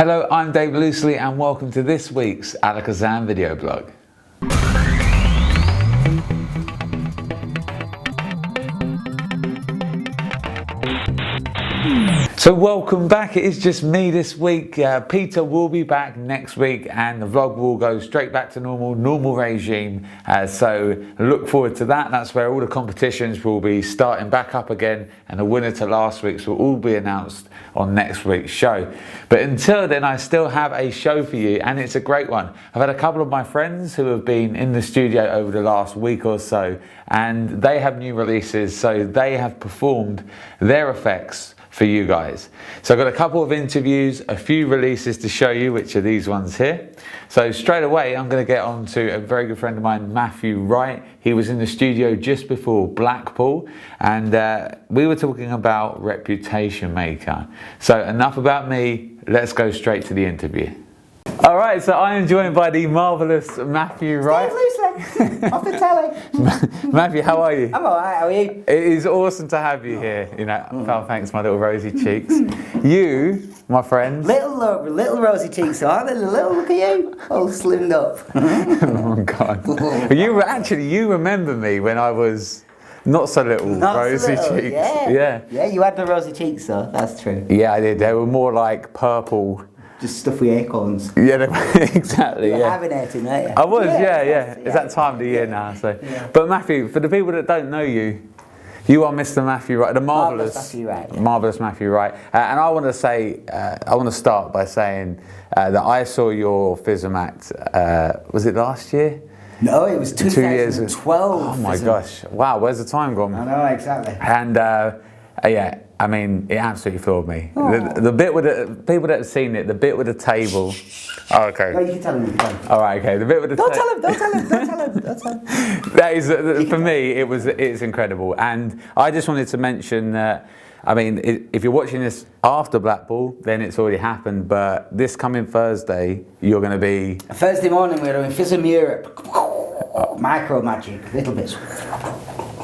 Hello, I'm Dave Loosely and welcome to this week's Alakazam Video Blog. So welcome back. It is just me this week. Peter will be back next week and the vlog will go straight back to normal regime. So look forward to that. That's where all the competitions will be starting back up again and the winner to last week's will all be announced on next week's show. But until then, I still have a show for you and it's a great one. I've had a couple of my friends who have been in the studio over the last week or so and they have new releases, so they have performed their effects for you guys. So I've got a couple of interviews, a few releases to show you, which are these ones here. So straight away, I'm going to get on to a very good friend of mine, Matthew Wright. He was in the studio just before Blackpool, and we were talking about Reputation Maker. So enough about me, let's go straight to the interview. All right, so I am joined by the marvellous Matthew Wright. Off the telly. Matthew, how are you? I'm alright, how are you? It is awesome to have you here. You know, oh, thanks, my little rosy cheeks. You, my friend. Little rosy cheeks, aren't they? Little, look at you, all slimmed up. Oh God. You remember me when I was not so little, rosy cheeks. Yeah, you had the rosy cheeks though, that's true. Yeah, I did. They were more like purple. Just stuff with acorns. Yeah, exactly. You're hibernating, aren't you? I was, yeah. It's that time of the year now. So, but Matthew, for the people that don't know you, you are Mr. Matthew Wright, the marvelous Matthew Wright. And I want to say, I want to start by saying that I saw your FISM act. Was it last year? No, it was 2012. Oh my gosh! Wow, where's the time gone? I know exactly. And yeah. I mean, it absolutely floored me. The bit with the people that have seen it, the bit with the table. Oh, okay. No, you can tell him. All right, okay. The bit with the Don't tell him. That is, for me, it's incredible. And I just wanted to mention that, I mean, if you're watching this after Blackpool, then it's already happened. But this coming Thursday, you're going to be... Thursday morning, we're doing FISM Europe. Micro magic, little bits.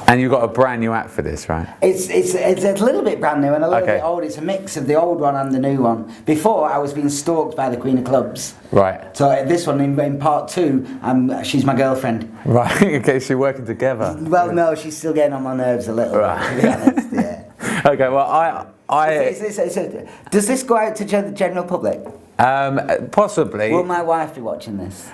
And you've got a brand new act for this, right? It's a little bit brand new and a little bit old. It's a mix of the old one and the new one. Before, I was being stalked by the Queen of Clubs. Right. So this one, in part two, she's my girlfriend. Right, okay, so you're working together. Well, no, she's still getting on my nerves a little bit, to be honest, yeah. Okay, well, does this go out to the general public? Possibly. Will my wife be watching this?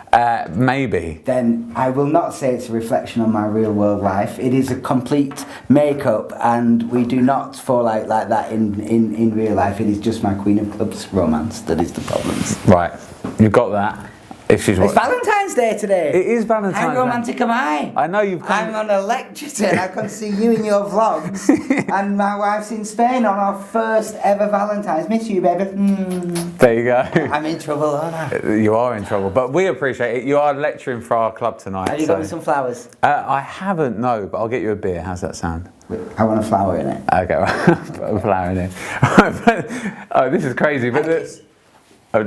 Maybe. Then I will not say it's a reflection on my real world life. It is a complete make-up and we do not fall out like that in real life. It is just my Queen of Clubs romance that is the problem. Right, you've got that. It's Valentine's Day today. It is Valentine's Day. How romantic am I? I know you've come... I'm on a lecture today. I can see you in your vlogs. And my wife's in Spain on our first ever Valentine's. Miss you, baby. There you go. I'm in trouble, aren't I? You are in trouble, but we appreciate it. You are lecturing for our club tonight. Have you got me some flowers? I haven't, no, but I'll get you a beer. How's that sound? I want a flower in it. Okay, put a flower in it. Oh, this is crazy. But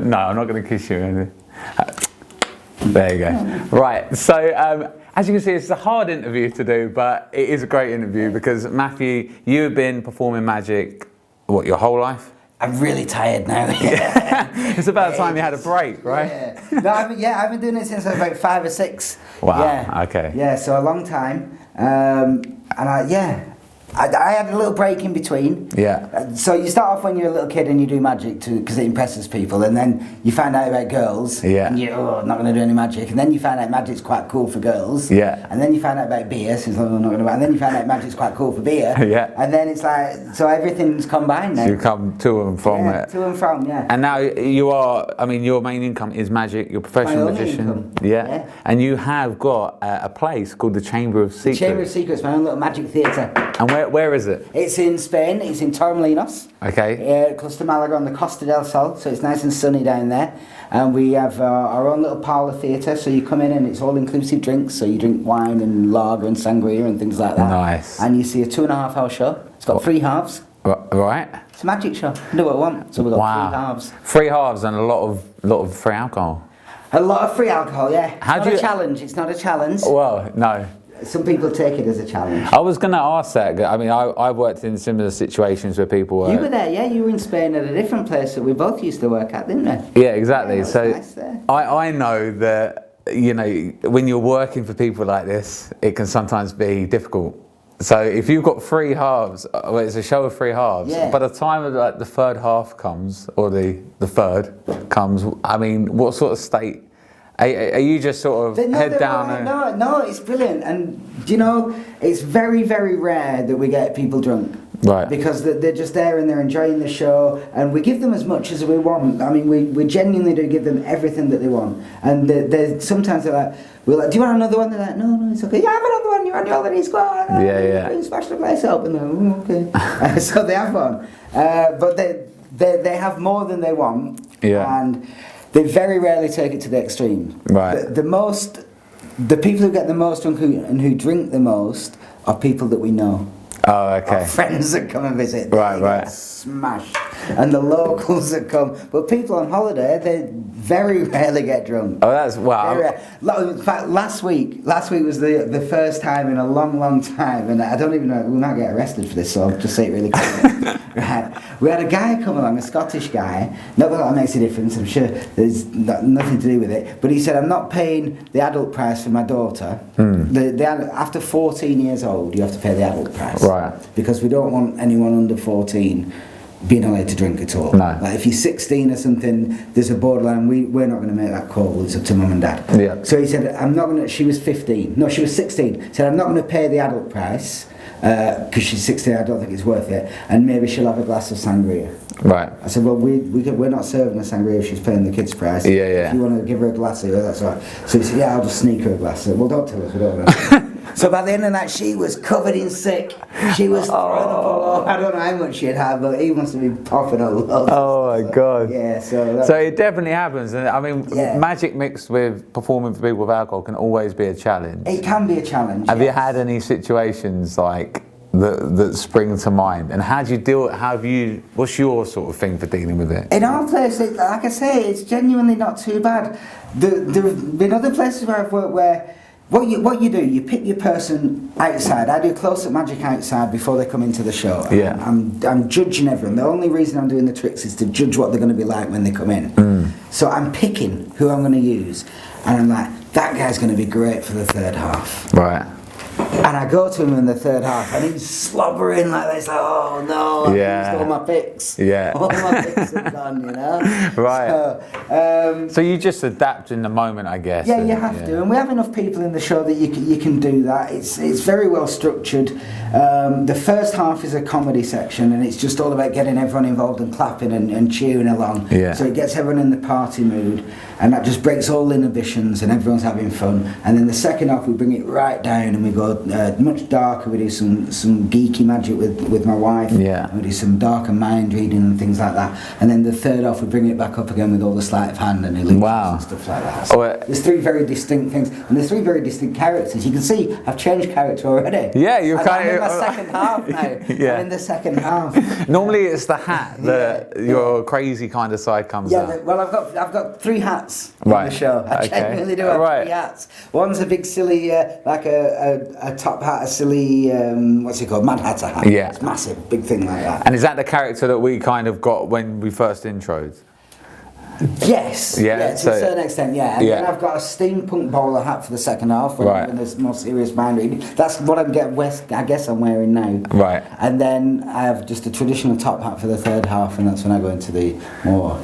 no, I'm not going to kiss you. There you go. Right, so as you can see, it's a hard interview to do, but it is a great interview because Matthew, you have been performing magic, what, your whole life? I'm really tired now. It's about time you had a break, right? Yeah. No, I've been doing it since I was about 5 or 6. Wow. Yeah. Okay. Yeah, so a long time. I had a little break in between. Yeah. So you start off when you're a little kid and you do magic because it impresses people, and then you find out about girls. Yeah. And you're not going to do any magic, and then you find out magic's quite cool for girls. Yeah. And then you find out about beer, so I'm not going to. And then you find out magic's quite cool for beer. Yeah. And then it's like so everything's combined now. So you come to and from it. To and from, yeah. And now you are. I mean, your main income is magic. You're a professional magician. Yeah. And you have got a place called the Chamber of Secrets. The Chamber of Secrets, my own little magic theatre. And where is it? It's in Spain. It's in Torremolinos. Okay. Close to Malaga on the Costa del Sol, so it's nice and sunny down there. And we have our own little parlour theatre, so you come in and it's all-inclusive drinks, so you drink wine and lager and sangria and things like that. Nice. And you see a 2.5-hour show. It's got 3 halves. Right. It's a magic show. Do what I want. So we've got 3 halves. 3 halves and a lot of free alcohol. A lot of free alcohol, yeah. It's not a challenge. Well, no. Some people take it as a challenge. I was going to ask that. I mean, I've worked in similar situations where people were... You were there, yeah? You were in Spain at a different place that we both used to work at, didn't we? Yeah, exactly. Yeah, so nice there. I know that, you know, when you're working for people like this, it can sometimes be difficult. So if you've got 3 halves, well, it's a show of 3 halves. Yeah. By the time like the third half comes, or the third comes, I mean, what sort of state? Are you just sort of head down? No, it's brilliant. And, you know, it's very, very rare that we get people drunk. Right. Because they're just there and they're enjoying the show, and we give them as much as we want. I mean, we genuinely do give them everything that they want. And sometimes they're like, we're like, do you want another one? They're like, no, it's okay. Yeah, have another one. You're on your holiday squad. Yeah. Smash the place up. And they're like, okay. So they have one. But they have more than they want. Yeah. And they very rarely take it to the extreme. Right. The people who get the most drunk and who drink the most are people that we know. Oh, okay. Our friends that come and visit. Right. Smash. And the locals that come. But people on holiday, they very rarely get drunk. Oh, that's wow. In fact, last week was the first time in a long time, and I don't even know, we might get arrested for this, so I'll just say it really quickly. Right. We had a guy come along, a Scottish guy. Not that makes a difference, I'm sure there's nothing to do with it. But he said, I'm not paying the adult price for my daughter. After 14 years old, you have to pay the adult price. Right. Because we don't want anyone under 14 being allowed to drink at all. No. Like if you're 16 or something, there's a borderline. We're not going to make that call. It's up to mum and dad. Yeah. So he said, I'm not going to. She was 15. No, she was 16. He said, I'm not going to pay the adult price because she's 16. I don't think it's worth it. And maybe she'll have a glass of sangria. Right. I said, well, we're not serving a sangria if she's paying the kids' price. Yeah. If you want to give her a glass of it, that's all right. So he said, yeah, I'll just sneak her a glass. I said, well, don't tell us. We don't want to. So by the end of the night, she was covered in sick. She was throwing up all over. I don't know how much she'd had, but he must have been popping a lot. Oh my God. Yeah, so it definitely happens. And I mean, magic mixed with performing for people with alcohol can always be a challenge. It can be a challenge. Have you had any situations like that spring to mind? And how do you deal? What's your sort of thing for dealing with it? In our place, like I say, it's genuinely not too bad. There have been other places where I've worked where what you do, you pick your person outside. I do close-up magic outside before they come into the show. Yeah. I'm judging everyone. The only reason I'm doing the tricks is to judge what they're going to be like when they come in. So I'm picking who I'm going to use, and I'm like, that guy's going to be great for the third half. Right. And I go to him in the third half, and he's slobbering like this, like, oh no, I've used all my picks. Yeah. All my picks are gone, you know? Right. So you just adapt in the moment, I guess. Yeah, you have to. And we have enough people in the show that you can do that. It's very well structured. The first half is a comedy section, and it's just all about getting everyone involved and clapping and cheering along. Yeah. So it gets everyone in the party mood, and that just breaks all inhibitions, and everyone's having fun. And then the second half, we bring it right down, and we go much darker. We do some geeky magic with my wife. Yeah. And we do some darker mind reading and things like that. And then the third half, we bring it back up again with all the sleight of hand and illusions and stuff like that. So there's 3 very distinct things, and there's 3 very distinct characters. You can see I've changed character already. Yeah, you're kind of in the second half now. Yeah. I'm in the second half. Normally it's the hat that your crazy kind of side comes out. Well, I've got 3 hats in Right. the show. I genuinely do have 3 hats. One's a big silly, like a top hat, a silly, what's it called, Mad Hatter hat. Yeah. It's massive, big thing like that. And is that the character that we kind of got when we first introed? Yes, yeah, to a certain extent, yeah. And then I've got a steampunk bowler hat for the second half when there's more serious mind reading. That's what I guess I'm wearing now. Right. And then I have just a traditional top hat for the third half, and that's when I go into the more...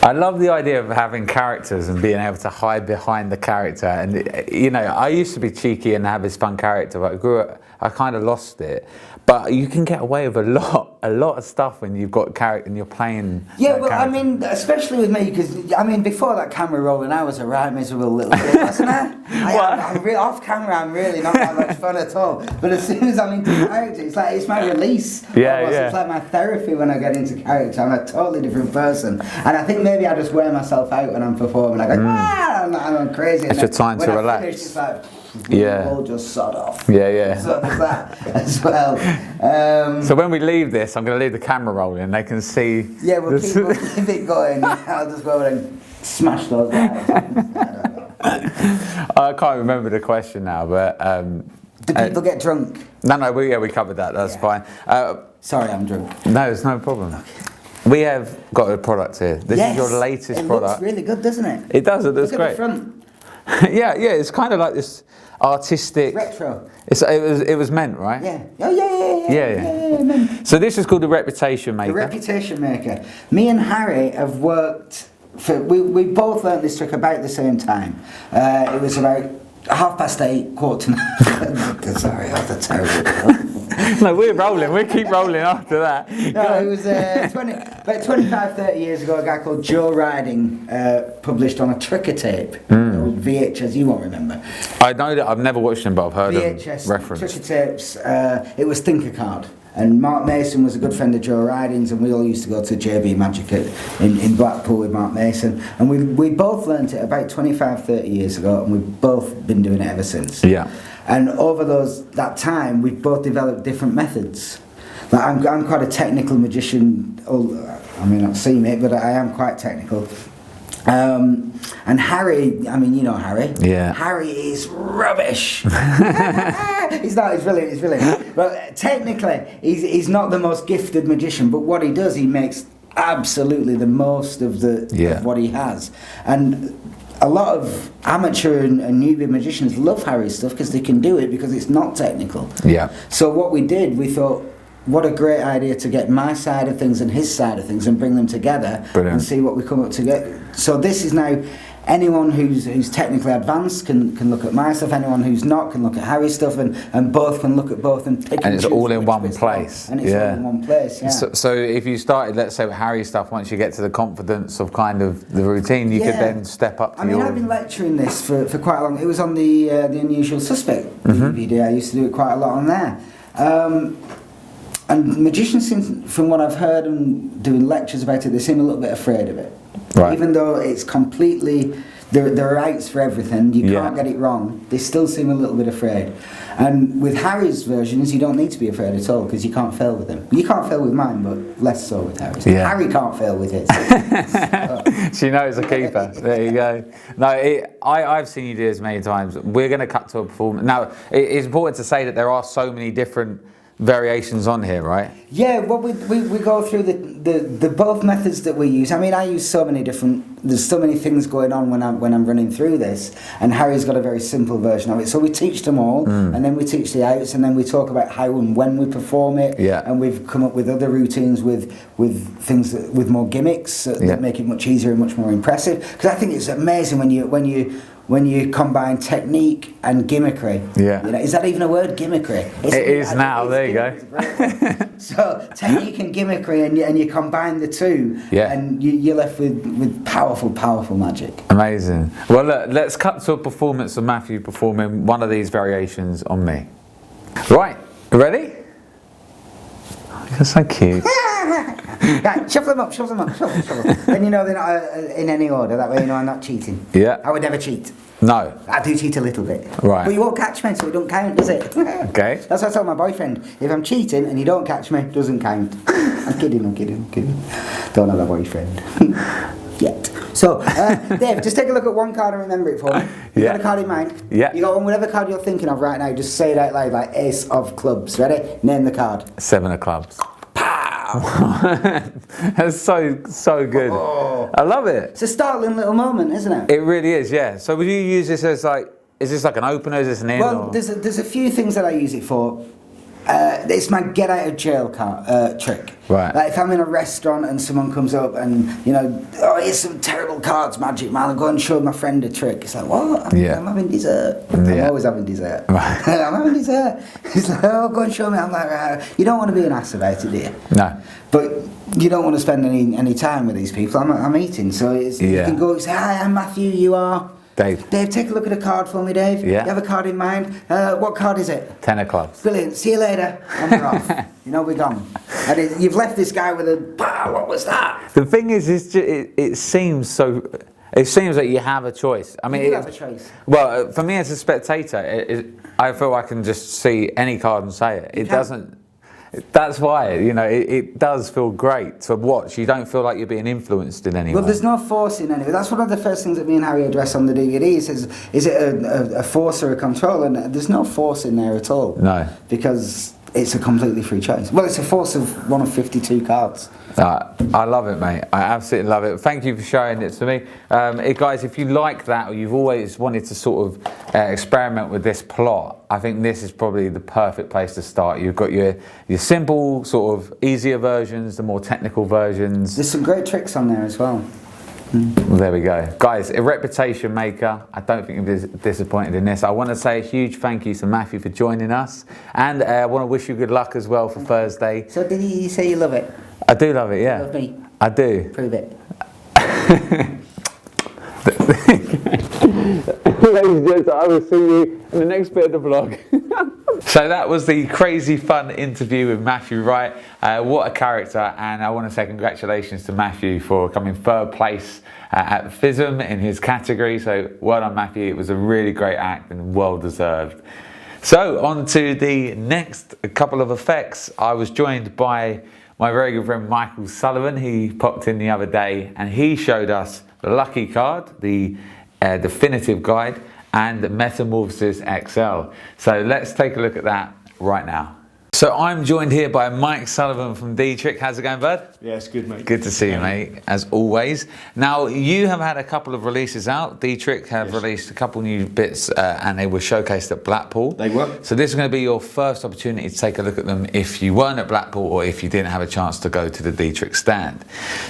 I love the idea of having characters and being able to hide behind the character. And, you know, I used to be cheeky and have this fun character, but I kind of lost it. But you can get away with a lot of stuff when you've got character and you're playing. Yeah, well, character. I mean, especially with me, because I mean, before that camera rolling, I was a right miserable little kid, wasn't I? Off camera, I'm really not that much fun at all. But as soon as I'm into character, it's my release. It's like my therapy when I get into character. I'm a totally different person, and I think maybe I just wear myself out when I'm performing. I go, I'm crazy. It's your time to relax. Finish, it's like, all just sod off. Yeah. So there's that as well. So when we leave this, I'm going to leave the camera rolling. They can see. Yeah, we'll keep it going. I'll just go over and smash those guys. I can't remember the question now, but Do people get drunk? No, we covered that. That's fine. Sorry, I'm drunk. No, it's no problem. Okay. We have got a product here. This is your latest product. It looks really good, doesn't it? It does. It looks great. Look at the front. yeah, it's kind of like this artistic. Retro. It was meant, right? Yeah. Oh yeah. So this is called the Reputation Maker. The Reputation Maker. Me and Harry have worked. We both learnt this trick about the same time. It was about 8:30, 8:45. Sorry, that's terrible. No, we're rolling. We keep rolling after that. No, it was about 25, 30 years ago. A guy called Joe Riding published on a tricker tape, VHS. You won't remember. I know that I've never watched him, but I've heard VHS of reference. tricker tapes. It was Think a Card. And Mark Mason was a good friend of Joe Riding's, and we all used to go to JB Magic in Blackpool with Mark Mason. And we both learnt it about 25, 30 years ago, and we've both been doing it ever since. Yeah. And over that time, we've both developed different methods. Like I'm quite a technical magician. I mean, not seen it, but I am quite technical. And Harry, I mean, you know Harry. Yeah. Harry is rubbish. He's brilliant. But technically, he's not the most gifted magician. But what he does, he makes absolutely the most of what he has. And a lot of amateur and newbie magicians love Harry's stuff because they can do it because it's not technical. Yeah. So what we did, we thought, what a great idea to get my side of things and his side of things and bring them together. Brilliant. And see what we come up to get. So this is now, anyone who's technically advanced can look at my stuff, anyone who's not can look at Harry's stuff, and both can look at both and pick and it's all in one place. And it's all in one place, yeah. So if you started, let's say, with Harry's stuff, once you get to the confidence of kind of the routine, you could then step up to I've been lecturing this for quite a long. It was on the Unusual Suspect DVD. I used to do it quite a lot on there. And magicians, from what I've heard and doing lectures about it, they seem a little bit afraid of it. Right. Even though it's completely, there are rights for everything, you can't get it wrong, they still seem a little bit afraid. And with Harry's versions, you don't need to be afraid at all, because you can't fail with them. You can't fail with mine, but less so with Harry's. Yeah. Harry can't fail with his. She knows a keeper. There you go. No, I've seen you do this many times. We're going to cut to a performance. Now, it's important to say that there are so many different variations on here, right? Yeah, well, we go through the both methods that we use. I mean, I use so many different. There's so many things going on when I'm running through this, and Harry's got a very simple version of it. So we teach them all, and then we teach the outs, and then we talk about how and when we perform it. Yeah. And we've come up with other routines with things with more gimmicks that make it much easier and much more impressive. Because I think it's amazing when you combine technique and gimmickry. Yeah. You know, is that even a word, gimmickry? It is now. There you go. So technique and gimmickry, and you combine the two, and you're left with powerful magic. Amazing. Well, look, let's cut to a performance of Matthew performing one of these variations on me. Right, you ready? Oh, you're so cute. Right, shuffle them up. Then you know they're not in any order, that way you know I'm not cheating. Yeah. I would never cheat. No. I do cheat a little bit. Right. But you won't catch me, so it don't count, does it? Okay. That's what I told my boyfriend. If I'm cheating and you don't catch me, it doesn't count. I'm kidding. Don't have a boyfriend. Yet. So, Dave, just take a look at one card and remember it for me. You got a card in mind? Yeah. You got whatever card you're thinking of right now, just say it out loud, like Ace of Clubs. Ready? Name the card. 7 of Clubs. That's so good. Oh. I love it. It's a startling little moment, isn't it? It really is, yeah. So would you use this as like, is this like an opener, is this an in? Well, there's a few things that I use it for. It's my get out of jail trick. Right. Like if I'm in a restaurant and someone comes up and, you know, oh, here's some terrible cards, magic man, I'll go and show my friend a trick. It's like, what? I'm having dessert. I'm always having dessert. Right. I'm having dessert. He's like, oh, go and show me. I'm like, you don't want to be an ass about it, do you? No. But you don't want to spend any time with these people. I'm eating, so you can go and say, hi, I'm Matthew, you are? Dave, take a look at a card for me, Dave. Yeah. You have a card in mind? What card is it? 10 of Clubs. Brilliant. See you later. And we're off. You know, we're gone. And you've left this guy with a, what was that? The thing is, it seems so... It seems like you have a choice. I mean, you have a choice. Well, for me as a spectator, I feel I can just see any card and say it. It That's why, you know, it does feel great to watch. You don't feel like you're being influenced in any way. Well, there's no force in any way. That's one of the first things that me and Harry address on the DVD. Is it a force or a control? And there's no force in there at all. No. Because it's a completely free choice. Well, it's a force of one of 52 cards. I love it, mate. I absolutely love it. Thank you for showing it to me. Guys, if you like that, or you've always wanted to sort of experiment with this plot, I think this is probably the perfect place to start. You've got your simple, sort of easier versions, the more technical versions. There's some great tricks on there as well. Well, there we go. Guys, a reputation maker. I don't think you're disappointed in this. I want to say a huge thank you to Matthew for joining us. And I want to wish you good luck as well for Thursday. So did you say you love it? I do love it, yeah. You love me? I do. Prove it. Ladies and gents, I will see you in the next bit of the vlog. So that was the crazy fun interview with Matthew Wright. What a character, and I want to say congratulations to Matthew for coming third place at FISM in his category. So well done, Matthew. It was a really great act and well deserved. So on to the next couple of effects. I was joined by my very good friend Michael Sullivan. He popped in the other day and he showed us the Lucky card, the definitive guide, and the Metamorphosis XL. So let's take a look at that right now. So I'm joined here by Mike Sullivan from Dietrich. How's it going, bud? Yeah, it's good, mate. Good to see you, mate, as always. Now, you have had a couple of releases out. Dietrich have released a couple new bits and they were showcased at Blackpool. They were. So this is going to be your first opportunity to take a look at them if you weren't at Blackpool or if you didn't have a chance to go to the Dietrich stand.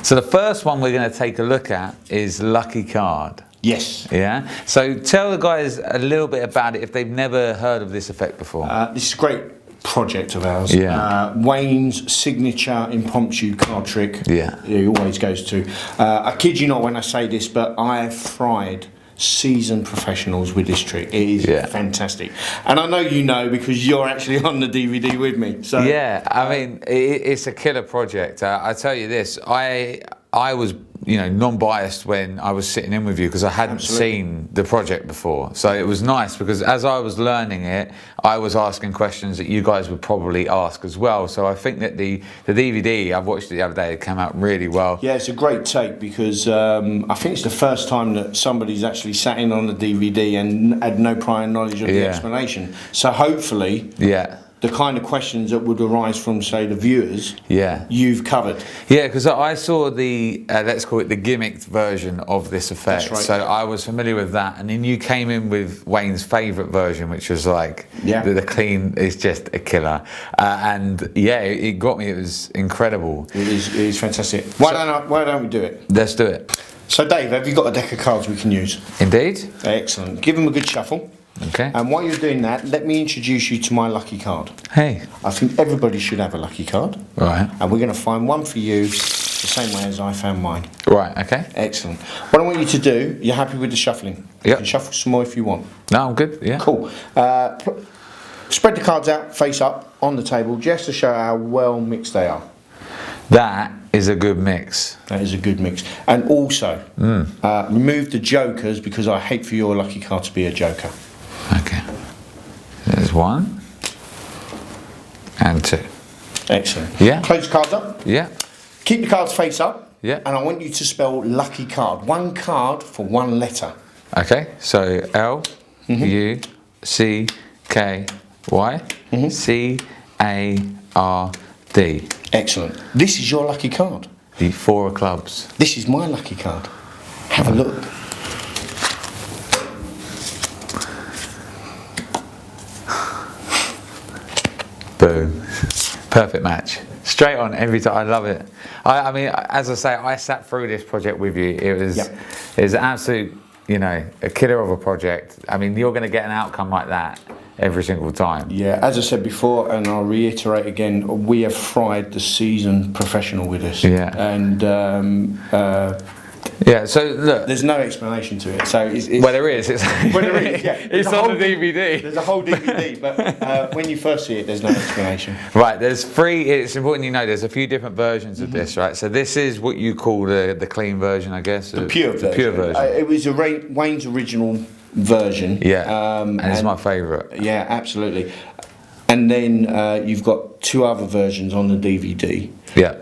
So the first one we're going to take a look at is Lucky Card. Yes. Yeah. So tell the guys a little bit about it if they've never heard of this effect before. This is a great project of ours. Yeah. Wayne's signature impromptu card trick. Yeah. He always goes to. I kid you not when I say this, but I have fried seasoned professionals with this trick. It is fantastic, and I know you know because you're actually on the DVD with me. So yeah, I mean it's a killer project. I tell you this, I was, you know, non-biased when I was sitting in with you because I hadn't seen the project before. So it was nice because as I was learning it, I was asking questions that you guys would probably ask as well. So I think that the DVD, I've watched it the other day, it came out really well. Yeah, it's a great take because I think it's the first time that somebody's actually sat in on the DVD and had no prior knowledge of the explanation. So hopefully, the kind of questions that would arise from, say, the viewers, you've covered. Yeah, because I saw the, let's call it the gimmicked version of this effect. That's right. So I was familiar with that. And then you came in with Wayne's favourite version, which was like, the clean is just a killer. And yeah, it got me. It was incredible. It is fantastic. Why don't we do it? Let's do it. So Dave, have you got a deck of cards we can use? Indeed. Excellent. Give them a good shuffle. Okay. And while you're doing that, let me introduce you to my lucky card. Hey. I think everybody should have a lucky card. Right. And we're going to find one for you the same way as I found mine. Right, okay. Excellent. What I want you to do, you're happy with the shuffling? Yep. You can shuffle some more if you want. No, I'm good, yeah. Cool. Spread the cards out, face up, on the table, just to show how well mixed they are. That is a good mix. That is a good mix. And also, remove the jokers because I hate for your lucky card to be a joker. Okay. There's one. And two. Excellent. Yeah. Close the cards up. Yeah. Keep the cards face up. Yeah. And I want you to spell lucky card. One card for one letter. Okay. So L U C K Y C A R D. Excellent. This is your lucky card. The 4 of clubs. This is my lucky card. Have a look. Boom. Perfect match. Straight on every time. I love it. I mean, as I say, I sat through this project with you. It was an absolute, you know, a killer of a project. I mean, you're going to get an outcome like that every single time. Yeah, as I said before, and I'll reiterate again, we have fried the seasoned professional with this. Yeah. And yeah, so look, there's no explanation to it. So it's well, there is. It's it's on the DVD. There's a whole DVD, but when you first see it, there's no explanation. Right, there's 3. It's important you know there's a few different versions of this, right? So this is what you call the clean version, I guess. The pure version. Pure version. It was Wayne's original version. Yeah, and it's my favourite. Yeah, absolutely. And then you've got two other versions on the DVD. Yeah.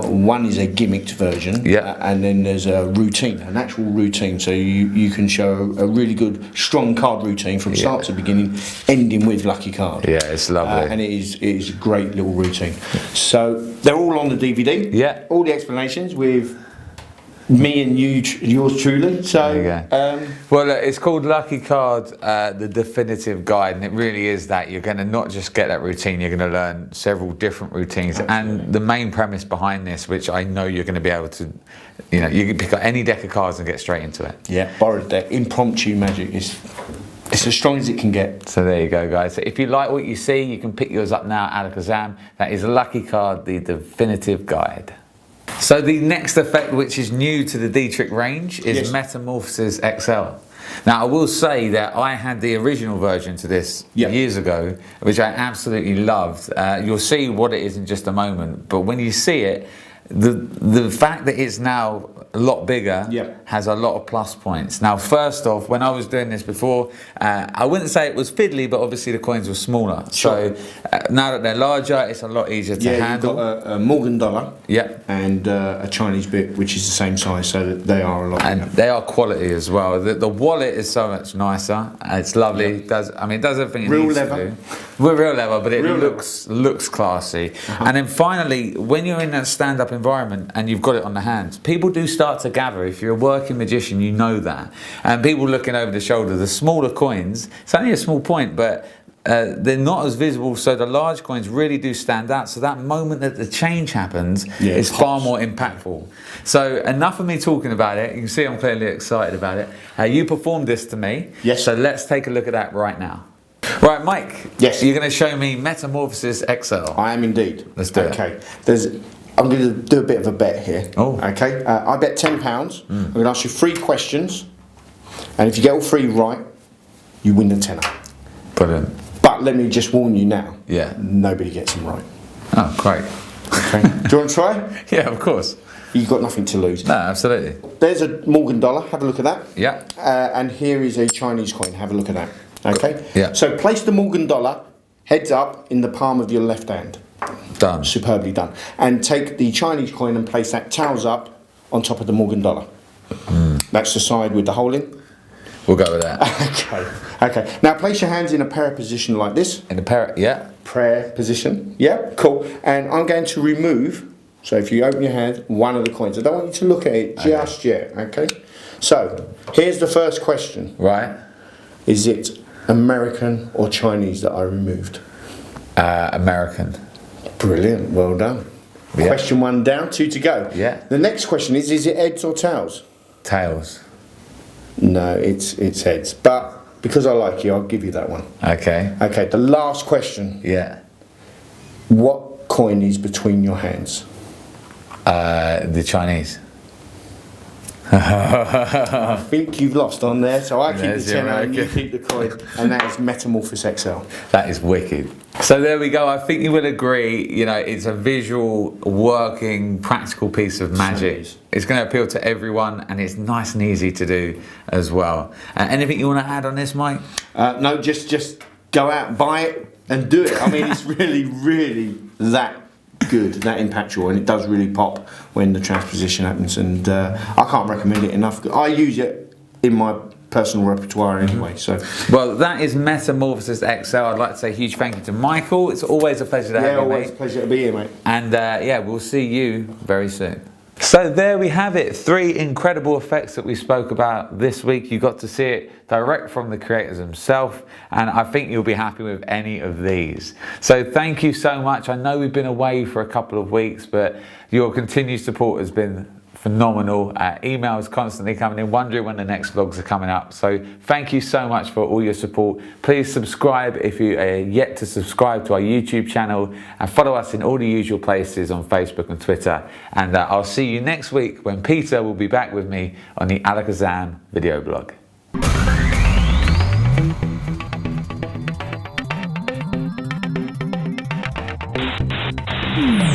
One is a gimmicked version. Yeah. And then there's a routine, an actual routine. So you can show a really good, strong card routine from start to beginning, ending with lucky card. Yeah, it's lovely. And it is a great little routine. So they're all on the DVD. Yeah. All the explanations with me and yours truly. So there you go. Well, look, it's called Lucky Card, the definitive guide, and it really is that. You're going to not just get that routine, you're going to learn several different routines. Absolutely. And the main premise behind this, which I know you're going to be able to, you can pick up any deck of cards and get straight into it. Yeah, borrowed deck, impromptu magic is. It's as strong as it can get. So there you go, guys. So if you like what you see, you can pick yours up now at Alakazam. That is Lucky Card, the definitive guide. So the next effect, which is new to the Dietrich range, is Metamorphosis XL. Now, I will say that I had the original version to this years ago, which I absolutely loved. You'll see what it is in just a moment, but when you see it, the fact that it's now a lot bigger has a lot of plus points. Now, first off, when I was doing this before, I wouldn't say it was fiddly, but obviously the coins were smaller. Sure. So now that they're larger, it's a lot easier to handle. You've got a Morgan dollar and a Chinese bit, which is the same size, so that they are a lot bigger. And they are quality as well. The wallet is so much nicer. It's lovely. It does everything it needs to do. We're real leather, but it looks classy. And then finally, when you're in that stand-up environment and you've got it on the hands, people do start to gather. If you're a working magician, you know that. And people looking over the shoulder, the smaller coins, it's only a small point, but they're not as visible, so the large coins really do stand out. So that moment that the change happens is far more impactful. So enough of me talking about it. You can see I'm clearly excited about it. You performed this to me. Yes. So let's take a look at that right now. Right, Mike. Yes. You're going to show me Metamorphosis XL. I am indeed. Let's do it. Okay. I'm going to do a bit of a bet here. Oh. Okay. I bet £10. I'm going to ask you 3 questions, and if you get all 3 right, you win the tenner. Brilliant. But let me just warn you now. Yeah. Nobody gets them right. Oh, great. Okay. Do you want to try? Yeah, of course. You've got nothing to lose. No, absolutely. There's a Morgan dollar. Have a look at that. Yeah. And here is a Chinese coin. Have a look at that. Okay. Yeah. So place the Morgan dollar heads up in the palm of your left hand. Done. Superbly done. And take the Chinese coin and place that tails up on top of the Morgan dollar. That's the side with the hole in. We'll go with that. Okay. Okay. Now place your hands in a prayer position like this. In a Prayer position. Yeah. Cool. And I'm going to remove. So if you open your hand, one of the coins. I don't want you to look at it just yet. Okay. So here's the first question. Right. Is it American or Chinese that I removed? American. Brilliant. Well done. Yeah. Question 1 down, 2 to go. Yeah. The next question is it heads or tails? Tails. No, it's heads. But because I like you, I'll give you that one. Okay. Okay, the last question. Yeah. What coin is between your hands? The Chinese. I think you've lost on there, so I keep There's the tenner and you American. keep the coin, and that is Metamorphosis XL. That is wicked. So there we go. I think you will agree, it's a visual, working, practical piece of magic. It's going to appeal to everyone, and it's nice and easy to do as well. Anything you want to add on this, Mike? No, just go out, buy it, and do it. I mean, it's really, really that good, that impactful, and it does really pop when the transposition happens, and I can't recommend it enough. I use it in my personal repertoire anyway. So well, that is Metamorphosis XL. I'd like to say a huge thank you to Michael. It's always a pleasure to have you, mate. Always a pleasure to be here, mate. And we'll see you very soon. So there we have it, 3 incredible effects that we spoke about this week. You got to see it direct from the creators themselves, and I think you'll be happy with any of these. So thank you so much. I know we've been away for a couple of weeks, but your continued support has been phenomenal. Emails constantly coming in, wondering when the next vlogs are coming up. So thank you so much for all your support. Please subscribe if you are yet to subscribe to our YouTube channel, and follow us in all the usual places on Facebook and Twitter. And I'll see you next week when Peter will be back with me on the Alakazam Video Blog.